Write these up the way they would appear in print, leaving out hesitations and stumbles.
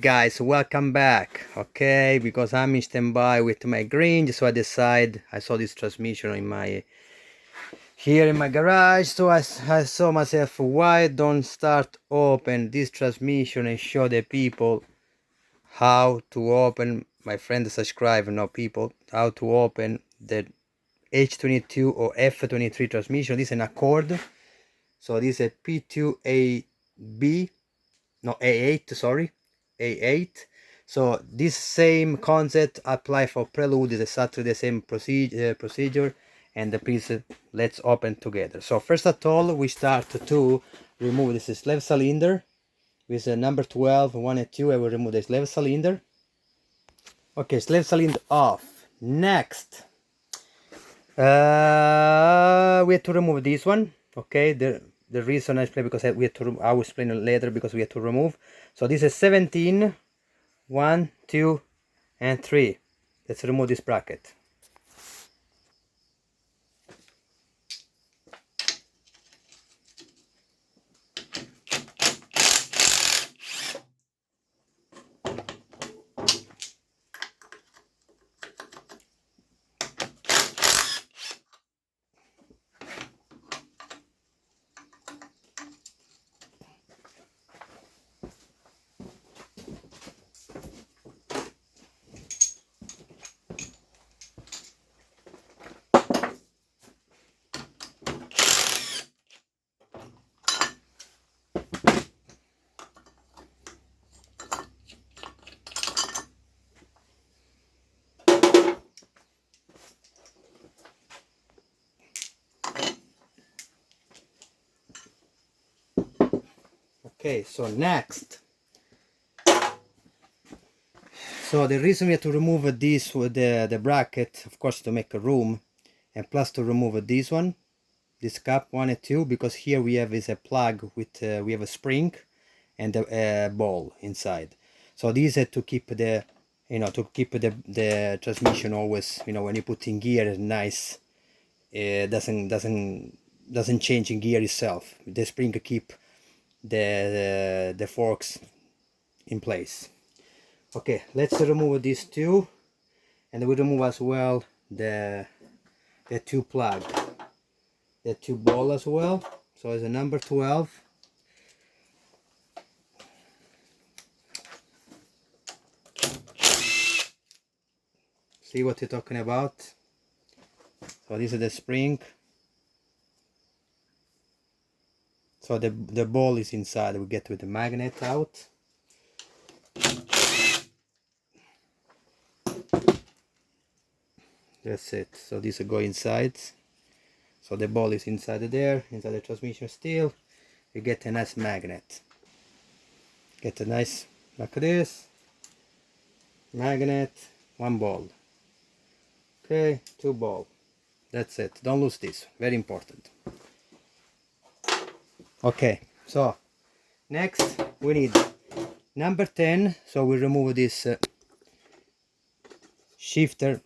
Guys, welcome back. Okay, because I'm in standby with my green, so I saw this transmission in my here in my garage, so I saw myself, why don't start open this transmission and show the people how to open, my friend subscribe, no people, how to open the h22 or f23 transmission. This is an Accord, so this is a P2AB, no, A8, sorry, A8. So this same concept apply for Prelude, is exactly the same procedure. And please, let's open together. So first of all, we start to remove this slave cylinder with the number 12, 1 and 2. I will remove the slave cylinder. Okay, slave cylinder off. Next, we have to remove this one. Okay, the reason I explain, because we have to, I will explain it later, because we have to remove. So this is 17, 1, 2 and 3. Let's remove this bracket. Okay, so next, so the reason we have to remove this with the bracket, of course, to make a room, and plus to remove this one, this cap 1 and 2, because here we have is a plug with we have a spring and a ball inside. So these are to keep the, to keep the transmission always, when you put in gear, it's nice. Doesn't change in gear itself. The spring keep the forks in place. Okay, let's remove these two, and we remove as well the two plug, the two ball as well. So it's a number 12. See what you're talking about? So this is the spring. So the ball is inside. We get with the magnet out. That's it. So this will go inside. So the ball is inside there, inside the transmission steel. You get a nice magnet. Get a nice, like this, magnet, one ball. Okay, two ball. That's it. Don't lose this. Very important. Okay, so next we need number 10. So we remove this shifter.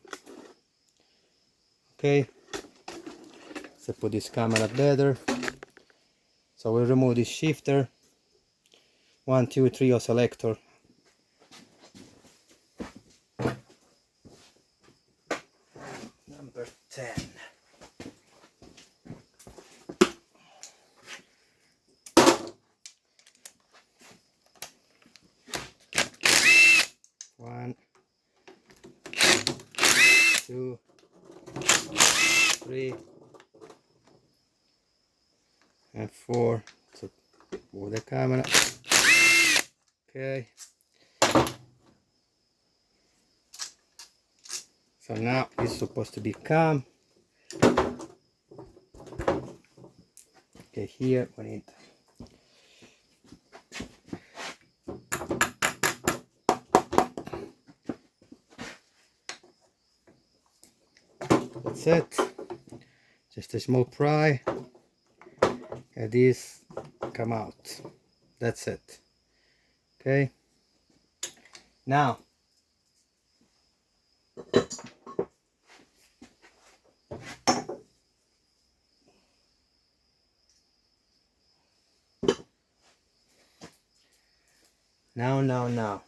Okay, so put this camera better. So we remove this shifter. 1, 2, 3 or selector. Number 10. One, 2, 3 and 4. So move the camera. Okay. So now it's supposed to be calm. Okay, here we need that's it. Just a small pry, and this come out. That's it. Okay. Now now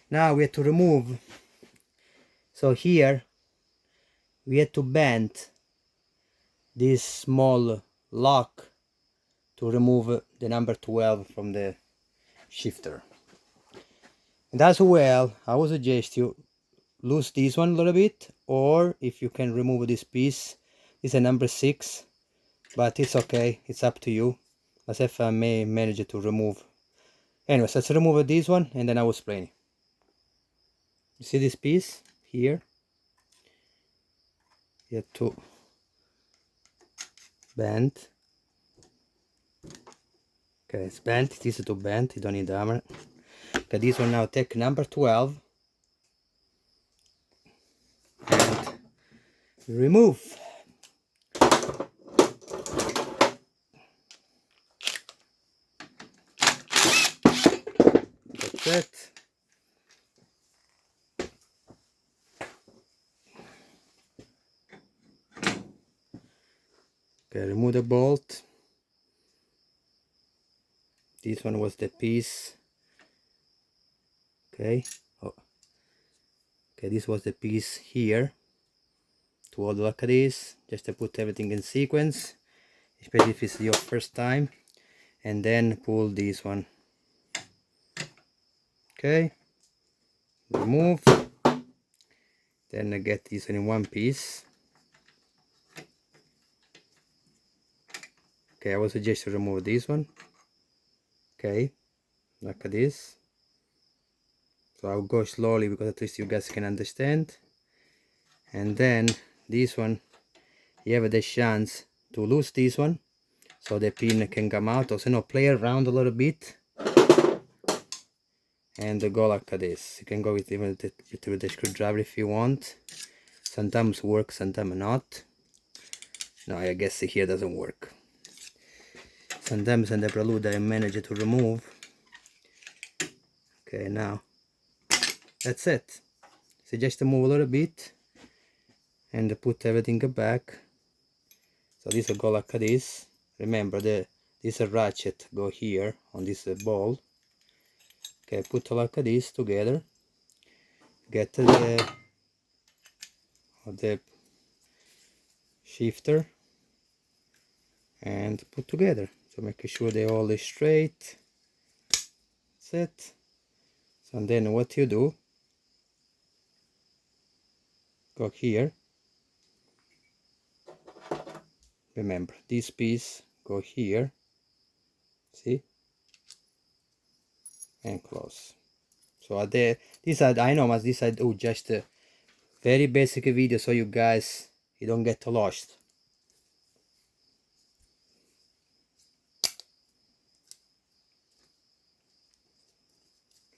Now we have to remove, so here we have to bend this small lock to remove the number 12 from the shifter. And as well, I would suggest you lose this one a little bit, or if you can remove this piece, it's a number 6, but it's okay, it's up to you. Myself, I may manage to remove. Anyways, let's remove this one and then I will explain. You see this piece here? You have to bend. Okay, it's bent, it is to bend, you don't need the hammer. Okay, this one now take number 12 and remove. That's it. Okay, remove the bolt. This one was the piece. Okay. Oh. Okay, this was the piece here. To hold like this, just to put everything in sequence, especially if it's your first time. And then pull this one. Okay. Remove. Then I get this in one piece. Okay, I would suggest to remove this one. Okay, like this. So I'll go slowly because at least you guys can understand. And then this one, you have the chance to lose this one, so the pin can come out. Also, play around a little bit and go like this. You can go with even with the screwdriver if you want. Sometimes works, sometimes not. No, I guess here doesn't work. Sometimes in the prelude I manage to remove. Okay, now that's it. So just to move a little bit and put everything back. So this will go like this. Remember this ratchet go here on this ball. Okay, put like this together. Get the shifter and put together. So make sure they all is straight. That's it. So then what you do, go here. Remember this piece go here. See? And close. So at this side, I know this I do just a very basic video so you guys don't get lost.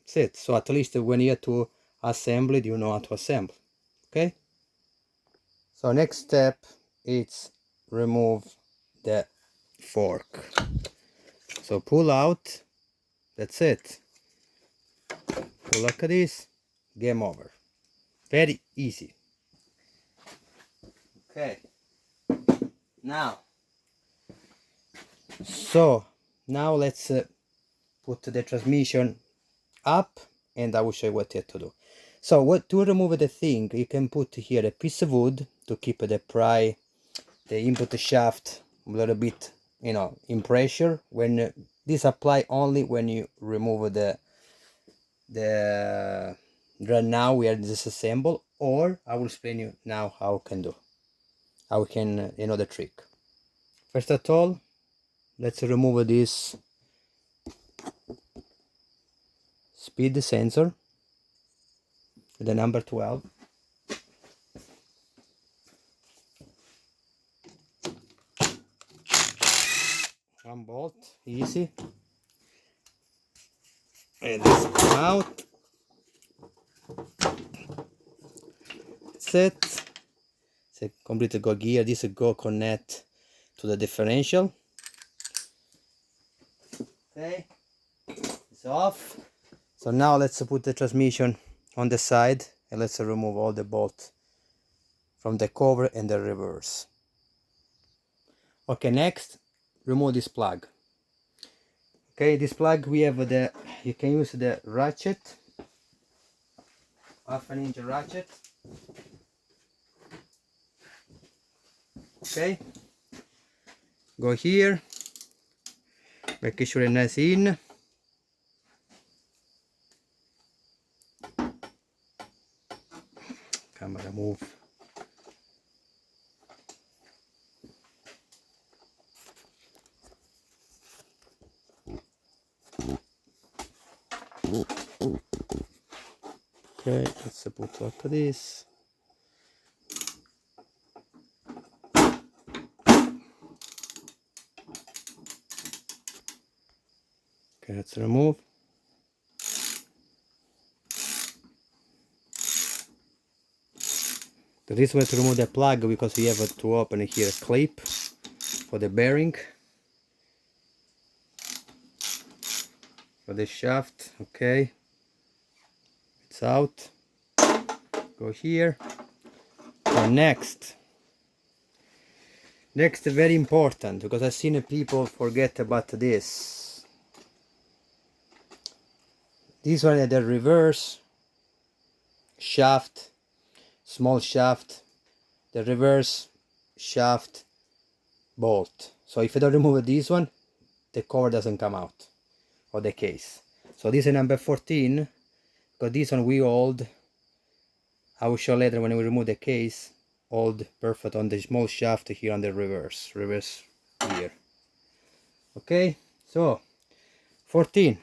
That's it. So at least when you have to assemble it, you know how to assemble. Okay? So next step is remove the fork. So pull out. That's it. Pull like this. Game over. Very easy. Okay. Now let's put the transmission up and I will show you what you have to do. So to remove the thing, you can put here a piece of wood to keep the input shaft a little bit, in pressure. When this apply only when you remove the right now we are disassemble, or I will explain you now how we can the trick. First of all, let's remove this speed sensor with the number 12. One bolt, easy. And this come out. That's it. It's a complete go gear. This go connect to the differential. Okay, it's off. So now let's put the transmission on the side and let's remove all the bolts from the cover and the reverse. Okay, next remove this plug. Okay, this plug we have you can use the ratchet 1/2 inch ratchet. Okay, go here, making sure it's nice in. Camera move. Okay, let's put like this. Okay, let's remove. The reason why to remove the plug because we have to open here a clip for the bearing for the shaft. Okay, it's out. Go here. So next, very important, because I've seen people forget about this. This one is the reverse shaft, small shaft, the reverse shaft bolt. So if you don't remove this one, the cover doesn't come out, or the case. So this is number 14, because this one we hold, I will show later when we remove the case, hold perfect on the small shaft here on the reverse here. Okay, so 14.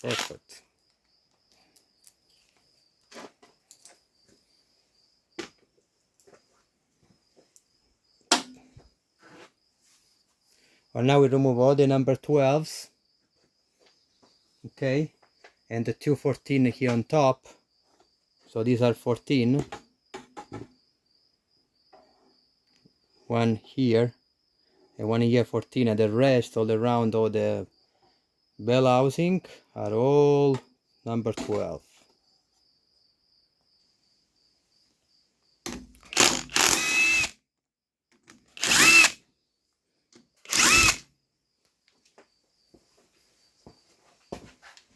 Perfect. And now we remove all the number 12s. Okay, and the 214 here on top. So these are 14. One here and one here 14, and the rest all around, all the bell housing are all number 12.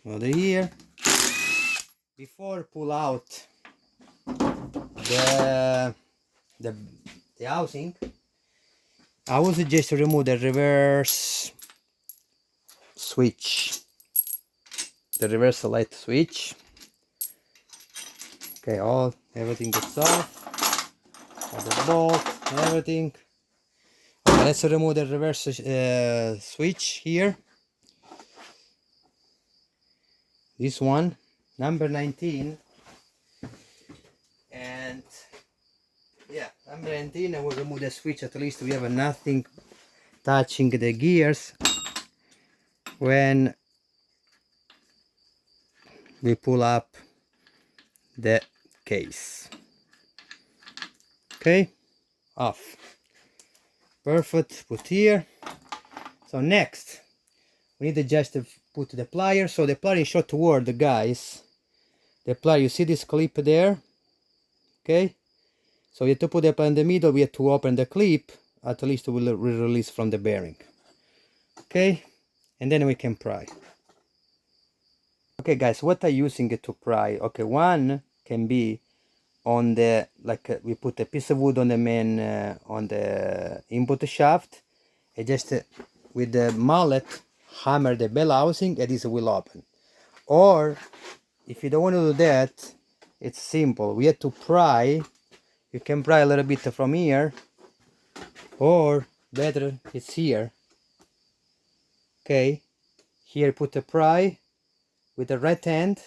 Over here, before pull out the housing, I would suggest to remove the reverse switch, the reverse light switch. Okay, everything gets off, all the bolt, everything. Okay, let's remove the reverse switch here. This one, number 19, and yeah, number 19, I will remove the switch. At least we have nothing touching the gears when we pull up the case. Okay, off. Perfect, put here. So next, we need to just put the pliers. So the plier is short toward, guys. The plier, you see this clip there? Okay, so you have to put the plier in the middle. We have to open the clip. At least we will release from the bearing. Okay, and then we can pry. Okay guys, what I'm using to pry? Okay, one can be on the, like we put a piece of wood on the main, on the input shaft, and just with the mallet hammer the bell housing, and this will open. Or if you don't want to do that, it's simple. We have to pry. You can pry a little bit from here, or better, it's here. Okay, here put the pry with the right hand.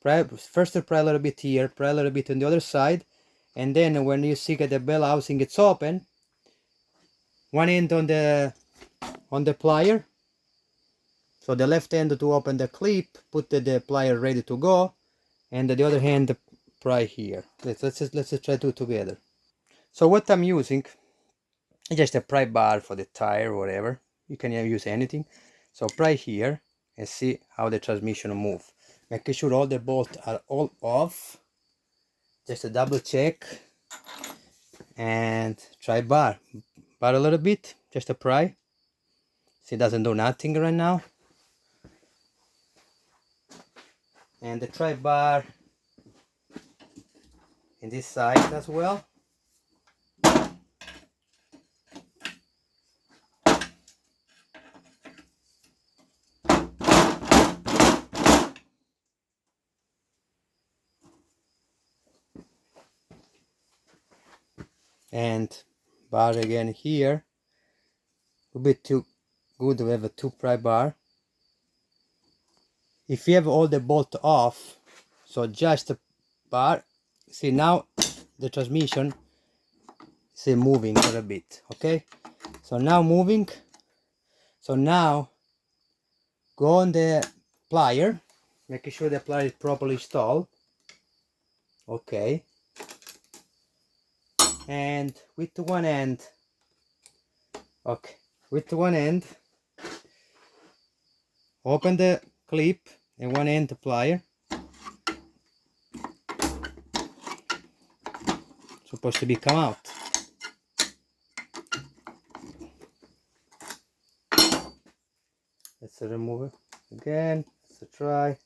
Pry, first pry a little bit here, pry a little bit on the other side, and then when you see that the bell housing it's open, one end on the plier, so the left hand to open the clip, put the plier ready to go, and the other hand pry here. Let's just try to do it together. So what I'm using is just a pry bar for the tire or whatever. You can use anything. So pry here and see how the transmission move. Making sure all the bolts are all off. Just a double check. and try bar a little bit, just to pry. See, it doesn't do nothing right now. And the try bar in this side as well. And bar again here. A bit too good to have a 2 pry bar. If you have all the bolt off, so just a bar, see now the transmission is moving a little bit, okay? So now moving, so now go on the plier, making sure the plier is properly installed, okay? And with one end, okay, with one end, open the clip and one end the plier. Supposed to be come out. Let's remove it again. Let's try.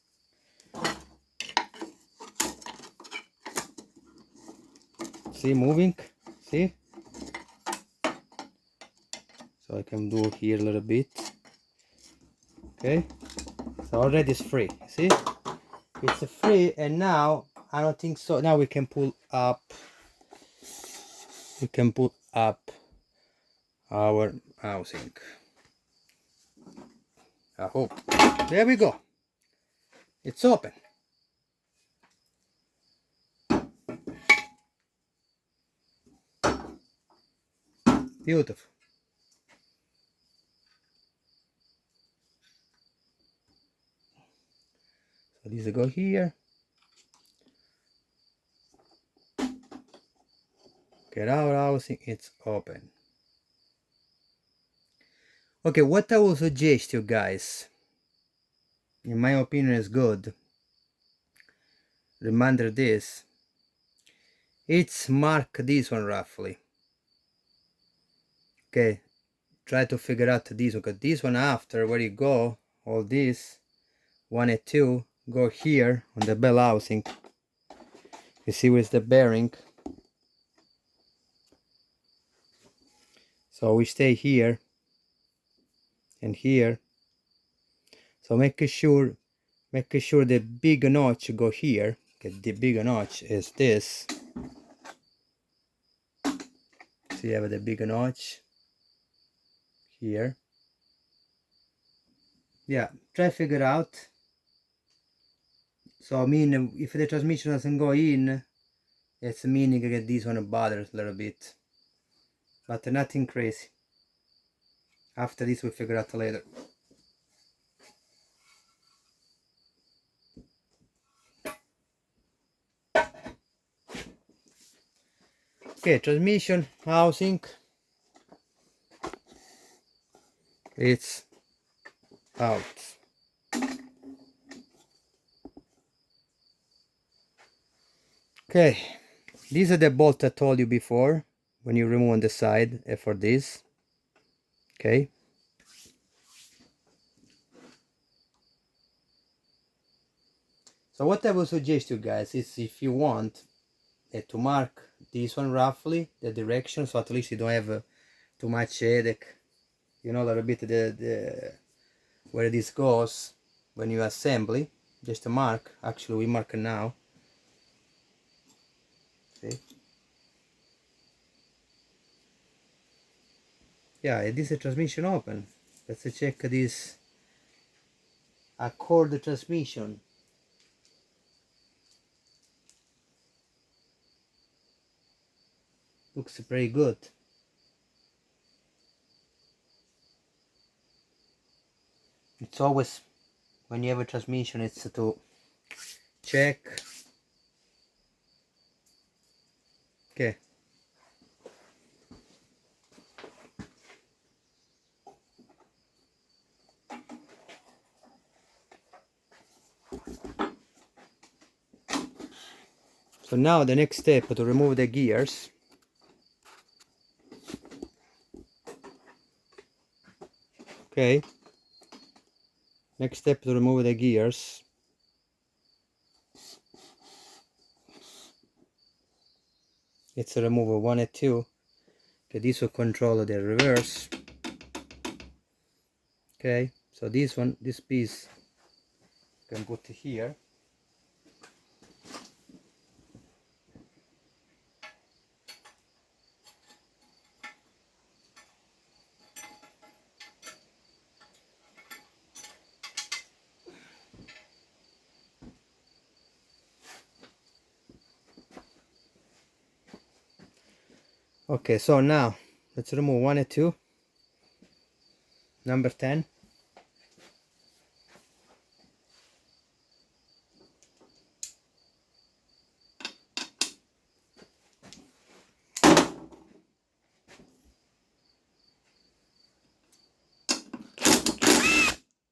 See, moving. See. So I can do here a little bit. Okay. So already it's free. See, it's free, and now I don't think so. Now we can pull up. We can put up our housing. I hope. There we go. It's open. Beautiful. So these go here. Get our housing. It's open. Okay, what I will suggest you guys, in my opinion, is good. Reminder this. It's mark this one roughly. Okay, try to figure out this one, because this one after where you go, all this 1 and 2 go here on the bell housing. You see where's the bearing. So we stay here and here. So make sure the big notch go here. Okay, the big notch is this. See, you have the big notch here. Yeah, try figure out. So I mean, if the transmission doesn't go in, it's meaning that this one bothers a little bit, but nothing crazy. After this we figure out later. Okay, transmission housing, it's out. Okay, these are the bolts I told you before when you remove on the side for this. Okay, so what I would suggest you guys is, if you want to mark this one roughly the direction, so at least you don't have too much headache, you know, a little bit the where this goes when you assembly. Just a mark. Actually we mark it now. See, yeah, this is transmission open. Let's check this Accord transmission. Looks pretty good. It's always, when you have a transmission, it's to check. Okay. So now the next step to remove the gears. Okay, next step to remove the gears. It's a remover 1 and 2. Okay, this will control the reverse. Okay, so this one, this piece you can put here. Okay, so now let's remove 1 and 2. Number 10.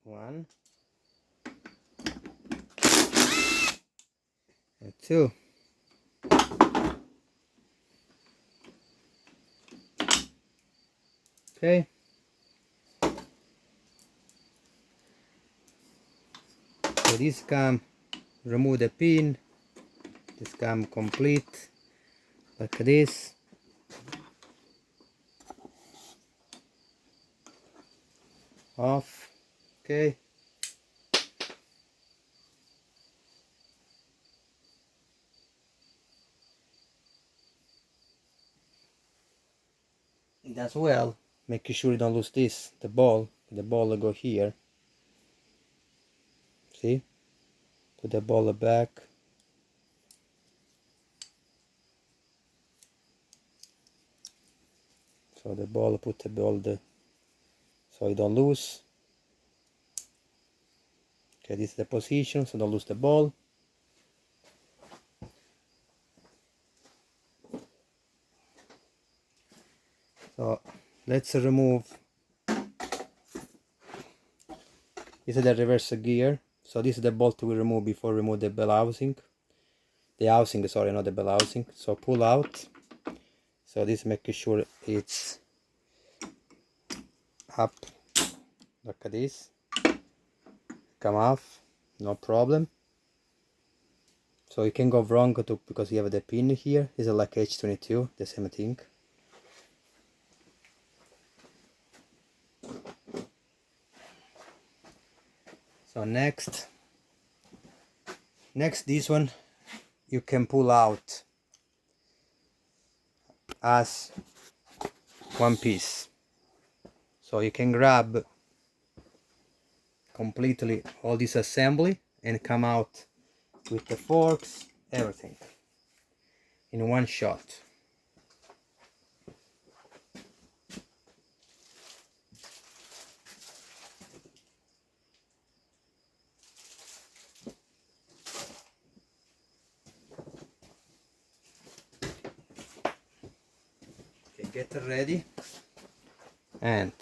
One and 2. Okay. So this come, remove the pin. This come complete like this. Off. Okay. As well, making sure you don't lose this, the ball will go here. See, put the ball back. So the ball, put the ball so you don't lose. Okay, this is the position, so don't lose the ball. So let's remove, this is the reverse gear. So this is the bolt we remove before remove the bell housing. The housing, sorry, not the bell housing. So pull out. So this making sure it's up like this. Come off, no problem. So you can go wrong because you have the pin here. It's like h22, the same thing. So next this one you can pull out as one piece. So you can grab completely all this assembly and come out with the forks, everything in one shot. Okay, get it ready, and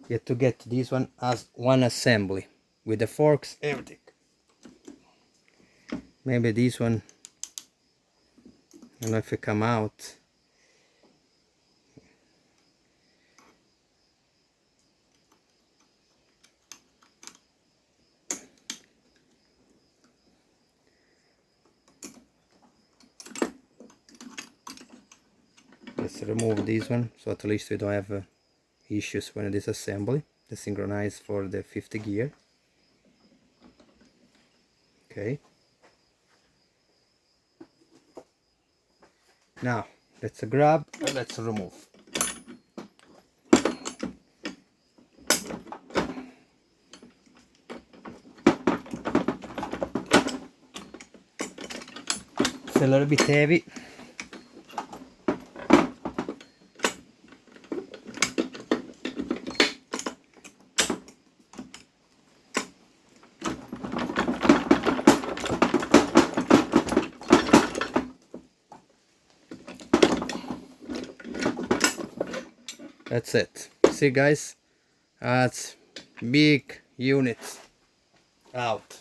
you have to get this one as one assembly with the forks, everything. Maybe this one, I don't know if it come out. Let's remove this one, so at least we don't have issues when it is assembly. The synchronize for the 50 gear. Okay. Now let's grab and let's remove. It's a little bit heavy. That's it. See guys, that's big units out.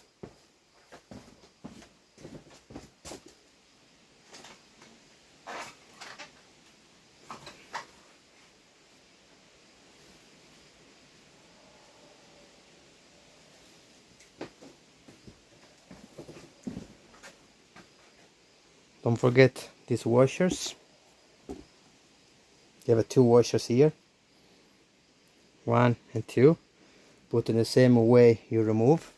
Don't forget these washers. You have two washers here, 1 and 2. Put in the same way you remove.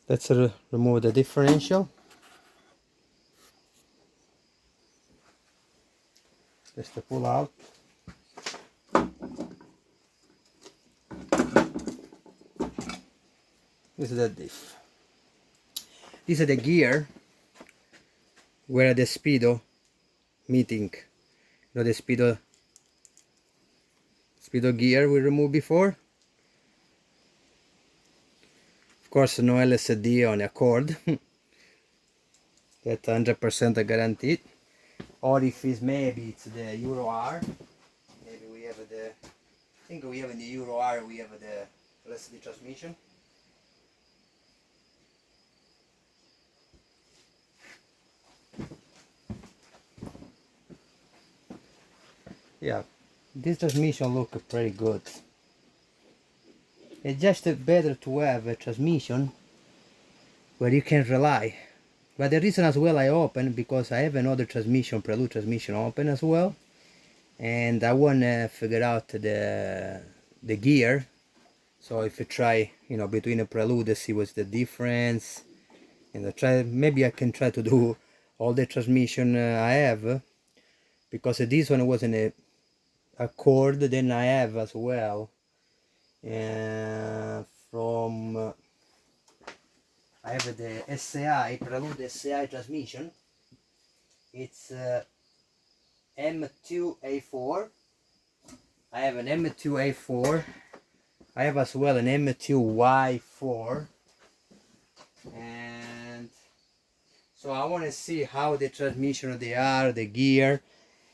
Let's remove the differential. Just to pull out. This is the diff. This is the gear where the speedo meeting. You know the speedo gear we removed before. Of course, no LSD on a cord. That 100% guaranteed. Or if it's maybe it's the Euro R. Maybe we have the. I think we have in the Euro R we have the LSD transmission. Yeah, this transmission looks pretty good. It's just better to have a transmission where you can rely. But the reason as well I open because I have another transmission, prelude transmission open as well, and I want to figure out the gear. So if I try, you know, between a prelude, see what's the difference, and I try. Maybe I can try to do all the transmission I have, because this one was in a cord. Then I have as well from. I have the SAI, Prelude SAI transmission. It's M2A4. I have an M2A4. I have as well an M2Y4. And so I want to see how the transmission they are, the gear.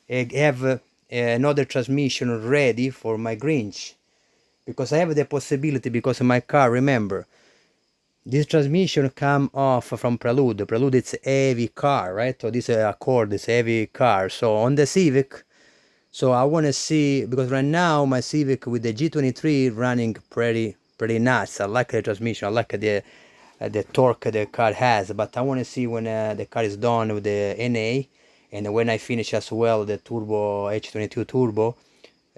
I have another transmission ready for my Grinch. Because I have the possibility, because of my car, remember, this transmission come off from Prelude. The Prelude it's a heavy car, right? So this Accord is a heavy car. So on the Civic, so I want to see, because right now my Civic with the G23 running pretty nice. I like the transmission. I like the torque the car has. But I want to see when the car is done with the NA, and when I finish as well the turbo h22 turbo.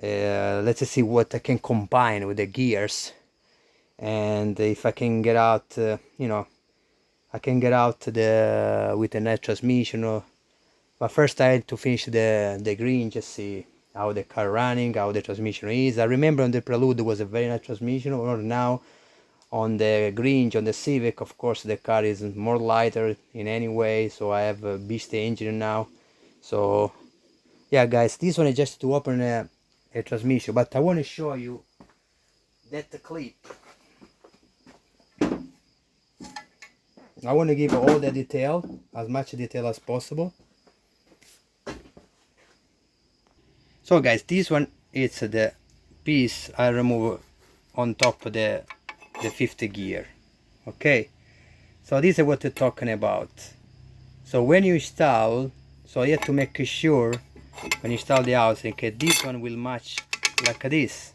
Let's see what I can combine with the gears. And if I can get out, you know, I can get out with a net transmission. But first I had to finish the green, just see how the car running, how the transmission is. I remember on the Prelude was a very nice transmission, or now on the Grinch, on the Civic, of course the car is more lighter in any way, so I have a beast engine now. So yeah guys, this one is just to open a transmission, but I want to show you that clip. I want to give all the detail, as much detail as possible. So guys, this one is the piece I remove on top of the fifth gear. Okay, so this is what we're talking about. So when you install, so you have to make sure when you install the housing, okay, this one will match like this.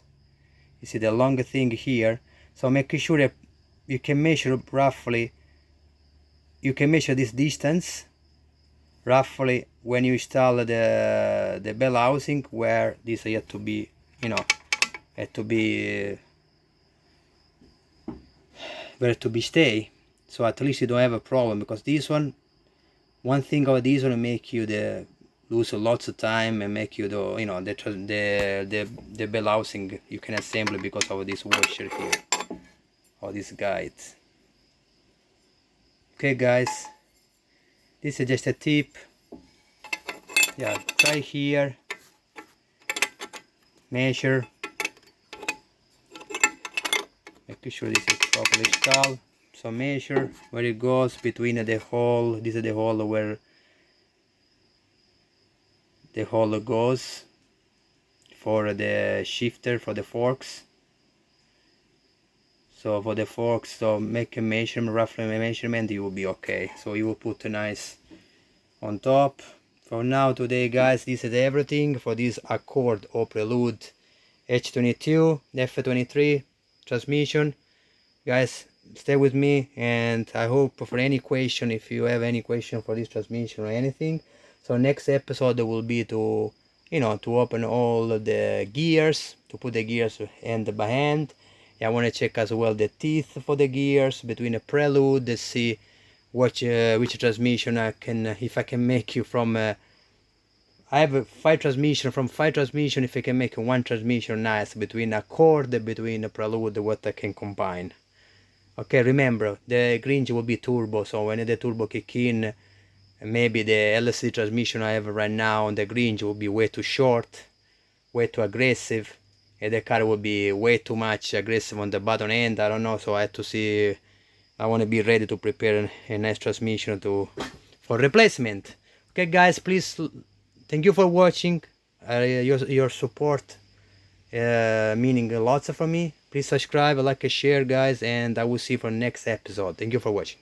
You see the long thing here. So make sure that you can measure roughly. You can measure this distance roughly when you install the bell housing, where this had to be, you know, had to be where to be stay, so at least you don't have a problem. Because this one thing about this one make you lose lots of time and make you you know, the bell housing you can assemble because of this washer here or this guide. Okay guys, this is just a tip. Yeah, try here, measure, make sure this is properly installed. So measure where it goes between the hole. This is the hole where the hole goes for the shifter, for the forks. So for the forks, so make a measurement, roughly a measurement, you will be okay. So you will put a nice on top. For now, today guys, this is everything for this Accord or Prelude h22 f23 transmission. Guys, stay with me, and I hope for any question, if you have any question for this transmission or anything, so next episode will be to, you know, to open all of the gears, to put the gears hand by hand. I want to check as well the teeth for the gears between a Prelude. Let's see which transmission I can, if I can make you from I have a 5 transmission. From 5 transmission, if I can make one transmission nice between Accord, between a Prelude, what I can combine. Okay, remember the Grinch will be turbo, so when the turbo kick in, maybe the LSD transmission I have right now on the Grinch will be way too short, way too aggressive, and the car will be way too much aggressive on the bottom end. I don't know, so I have to see. I want to be ready to prepare a nice transmission for replacement. Okay guys, please, thank you for watching. Your support meaning lots for me. Please subscribe, like, and share guys, and I will see you for next episode. Thank you for watching.